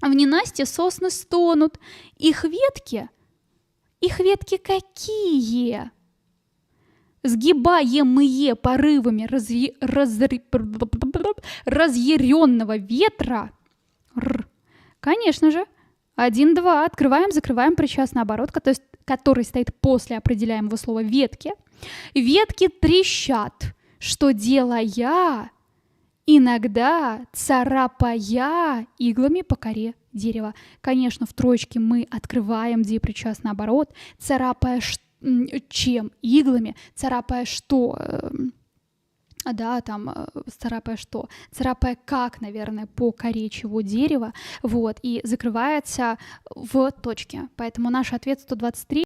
В ненастье сосны стонут. Их ветки какие? Сгибаемые порывами разъяренного ветра. Конечно же. 1, 2. Открываем, закрываем причастный оборот, который стоит после определяемого слова ветки. Ветки трещат, что делая, иногда царапая иглами по коре дерева. Конечно, в троечке мы открываем депричастный оборот, царапая чем? Иглами, царапая что? Царапая что? Царапая как, наверное, по коре чего дерева, вот, и закрывается в точке. Поэтому наш ответ 123.